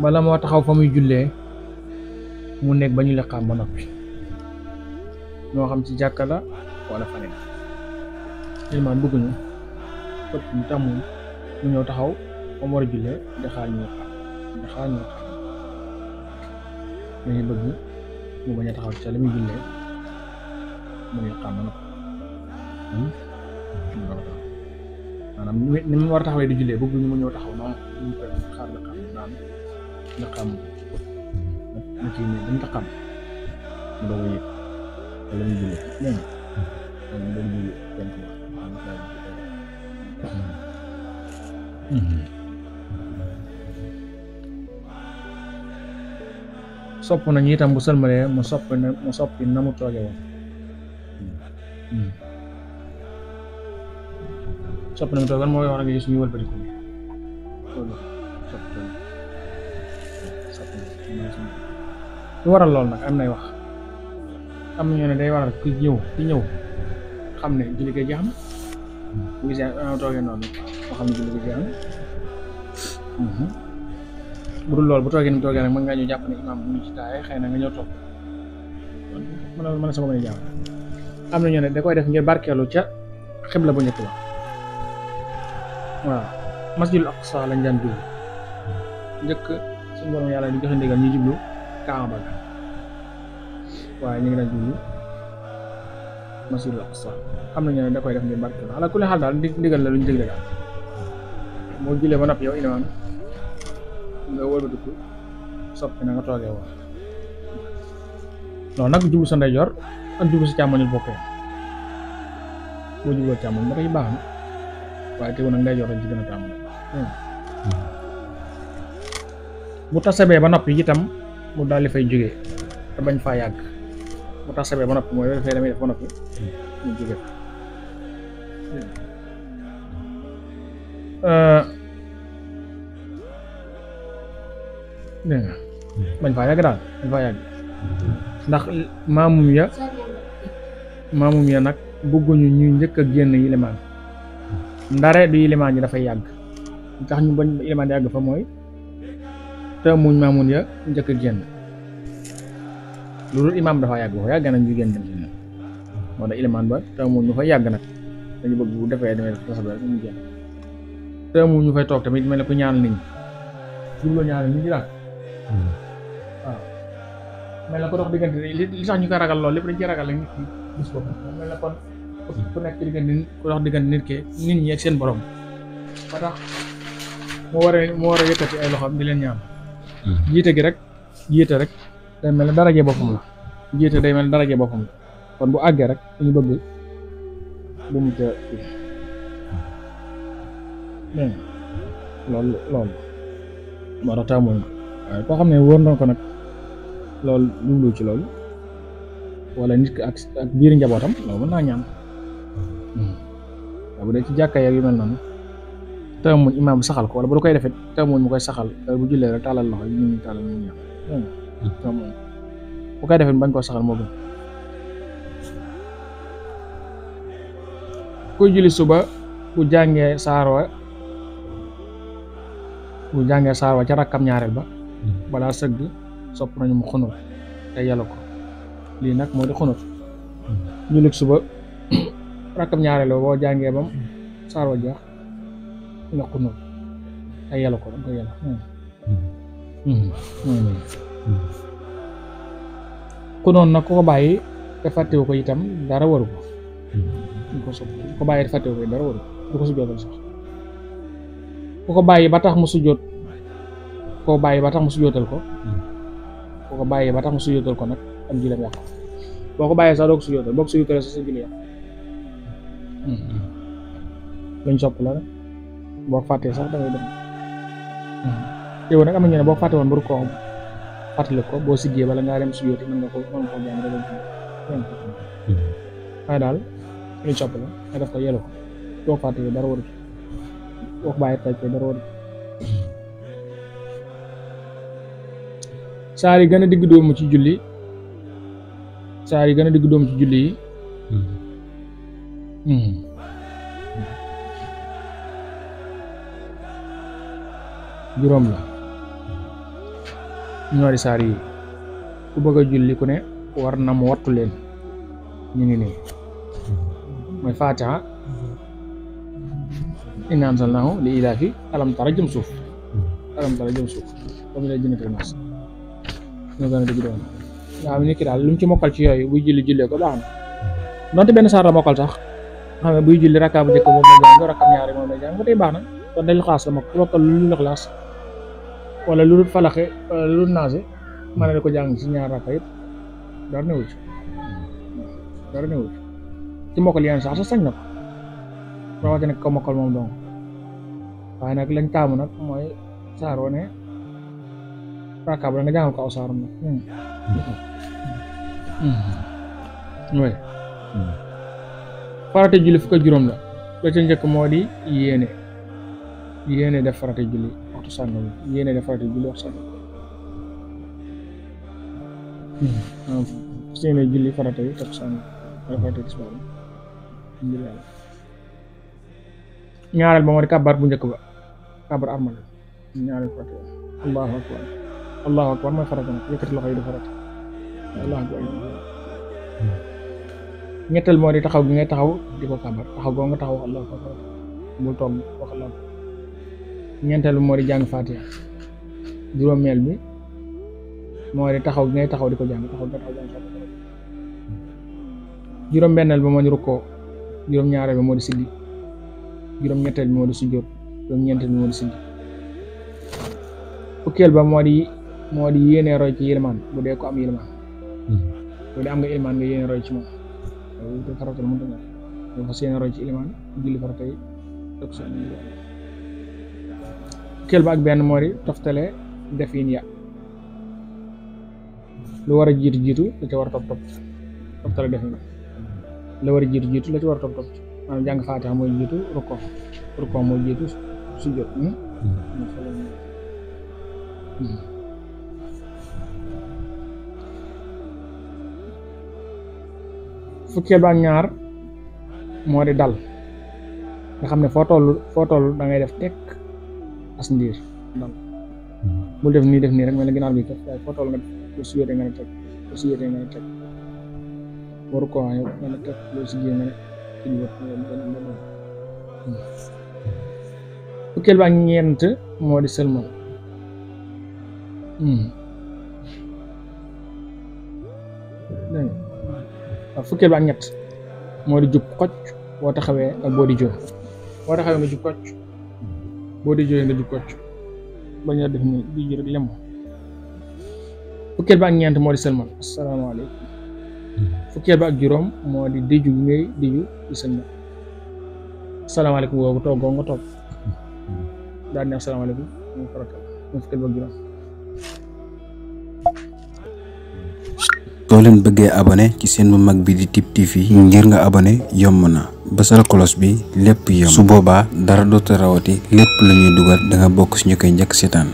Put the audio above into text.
bala moo taxaw fa muy jullee mu nekk ba ñu liqaam ba noppi moo xam ci jàkka la wala faneen ilimaan bëgguñu ëpp ñu tàmmuñ mu ñëw taxaw fa mu war a jullee di xaar ñu liqaam dañuy bëgg mu bañ a taxaw ca la muy jullee mu liqaam ba noppi maanaam ni mu war a taxawee di jullee bëgg ñu mu ñëw taxaw noonu ñu koy xaar liqaam naan liqaam na kii nii dañ liqaam mu doog a yëg wala muy jullee dégg nga mu doog julli penk ba sopp nañu itam bu sëlmalee mu soppi na mu tooge woon sopp na mu tooge woon mooy wax rek gis ñu wëlbatiku lu waral lool nag am nay wax am na ñoo ne day waral ki ñëw xam ne julli gi jeex na bu gisee toogee noonu moo xam ne julli gi jeex na bu dul loolu bu toogee ni mu toogee nag mën nga ñëw jàpp ne imaam bu ñu ci taaye xëy na nga ñëw toog mën a sama mën a jàpp am na ñoo ne da koy def ngir barkeelu ca xibla bu njëkk ba waaw masjidul aqsa lañ daan julli njëkk suñu borom yàlla di joxe ndigal ñu jublu Kaaba ga waaye ñu ngi daan julli masjidul aqsa am na ñoo ne da koy def ngir barkeelu ala kulli xaal daal ndigal la luñ digle daal moo jullee ba noppi yow ilimaan nga wëlbatiku soppi na nga toogee woon loolu nag jublu sa ndeyjoor ak jublu sa càmmoñul bokkee boo jubloo càmmoñ ba tey baax na waaye teewul nag ndeyjoor lañ ci gën a càmmoñ bu tasabee ba noppi itam mu daal di fay jógee te bañ faa yàgg bu tasabee ba noppi mooy dafay damay def ba noppi mu jógee dégg nga bañ faa yàgg daal bañ faa yàgg ndax maamum ya nag bëgguñu ñu njëkk a génn yilimaan ndare du yilimaan ji dafay yàgg tax ñu bañ yilimaan yàgg fa mooy te muñ maamun ya njëkk a génn loolu imaam dafa yàgg fa yàgg nañ ñu génn dem si ñoom moo tax yilimaan ba te muñ ñu fay yàgg nag dañu bëgg bu defee demee tasaba rek ñu génn te muñ ñu fay toog tamit mel ne ku ñaan nit ñi jubloo ñaan nit ñi daal waaw mel na ko dox diggante li sax ñu koy ragal lool lépp dañ ciy ragal la nit ki gis ko mel na kon ku nekk diggante ku dox diggante nit ñi ak seen borom ba tax mu war a yëkkati ay loxoom di leen ñaan jiite rek day mel ne daraje boppam la jiite day mel ne daraje boppam la kon bu àggee rek ñu bëgg bu mu ca loolu moo tax taamuñ ko waaye koo xam ne wóor na ko nag loolu jublu ci loolu wala nit ki ak biir njabootam loolu mën naa ñaan waaye bu dee ci jàkka yu mel noonu taamuñ imaam saxal ko wala bu koy defee taamuñ mu koy saxal bu jullee rek tàllal loxo yi ñu tàllal ñu ñaan taamuñ bu koy defee bañ koo saxal moo gën kuy julli suba bu jàngee saarwa ca rakkam ñaareel ba balaa sëgg sopp nañu mu xunut te yàlla ko lii nag moo di xunut jullit suba rakkam ñaareel ba boo jàngee bam saarwa jeex nga xunut te yàlla ko danga ko yàlla xunoon nag ku ko bàyyi te fàttewu ko itam dara waru ko ñu ko sopp ku ko bàyyi te fàttewu ko dara waru ko du ko sujjóotal sax ku ko bàyyi ba tax mu sujjóot ko ku ko bàyyi ba tax mu sujjóotal ko nag am julleem yàqu boo ko bàyyee sax doo ko sujjóotal boo ko sujjóotalee sax sa julli yàqu luñ sopp la rek boo fàttee sax dangay dem yow nag am na ñu ne boo fàtte woon bur koo fàttali ko boo siggee bala ngaa dem sujjóoti mën nga ko jàng da waaye daal luñ sopp la nga def ko yelu ko boo fàttee dara waru boo ko bàyyi tàjjee dara waru saar yi gën a digg doomu ci julli yi juróom la ñoori saar yi ku bëgg a julli ku ne war na mu wattu leen ñu ngi nii mooy Fatiha innaa anzalnaahu li ilaafi alam tara jëm suuf comme lay jënd nas ñoo gën a dëgg doon nga xam ne nit ki daal lu mu ci mokkal ci yooyu buy jullee ko baax na donte benn saar la mokkal sax xam ne buy julli rakka bu njëkk moom lay jàng rakkam ñaari moom lay jàng ba tey baax na kon day xaas la mokkal lu dul Ixlaas wala lu dul Falaxe wala lu dul Naas mën na ko jàng ci ñaar rakka yëpp dara newu ci ci mokkal yenn sax sañ na ko rawatina ko mokkal moom dong waaye nag lañ taamu nag mooy saar wane rakka bu da nga jàngal ko aw saaram nag way farata julli fukk ak juróom la ca njëkk moo di yéene def farata julli waxtu sàngam yéene def farata julli waxtu sàngam seene julli farata yi takk sàngam wala farata tisbaar ñaareel ba moo di kàbbar bu njëkk ba kàbbar armal ñaareel farata allahu akbar mooy farata nag yëkkati loxo yi di farata allahu akbar ñetteel moo di taxaw gi ngay taxaw di ko kàbbar taxaw goo nga taxaw wax allahu akbar bul toog wax allahu akbar ñeenteel bi moo di jàng Fatiha juróomeel bi moo di taxaw gi ngay taxaw di ko jàng taxaw nga taxaw jàng Fatiha juróom-benneel bi moo di rukkoo juróom-ñaareel bi moo di siggi juróom-ñetteel bi moo di sujjóot juróom-ñeenteel bi moo di siggi fukkeel ba moo di yéene roy ci yilimaan bu dee ko am yilimaan bu dee am nga yilimaan nga yéene roy ci moom te farata la mënta ñàkk nga fas yéene roy ci yilimaan julli farata yi topp sa fukkeel ba ak benn moo di toftale def yin ya lu war a jiitu la ca war a topp toftale def yin la war a jiitu la ci war a topp maanaam jàng Faatiha mooy jiitu rukkoo mooy jiitu sujjóot fukkeel ba ak ñaar moo di dal nga xam ne foo toll da ngay def tekk as ndiir dal bul def nii rek mel ne ginnaaw bi kat waaye foo toll nga def boo sujjóotee nga ne tekk waru ko waaye nga ne tekk boo sujjóotee nga ne fukkeel ba ak ñeent moo di sëlmal fukkeel ba ak ñett moo di jub xocc boo taxawee ak boo di joo boo taxawee nga jub xocc boo di joo nga jub xocc bañ a def ni di ji rek lem fukkeel ba ak ñeent moo di sëlmal asalaamaaleykum fukkeel ba ak juróom moo di diju gi ngay diju di sëlmal asalaamaaleykum boobu toogoo nga toog daal di ne asalaamaaleykum mu farata mu fukkeel ba ak juróom. soo leen bëggee abonné ci seen bu mag bi di Tip TV ngir nga abonné yomb na bësal cloche bi lépp yomb su boobaa dara dootu rawati lépp lu ñuy dugal da nga bokk ci ñu koy njëkk seetaan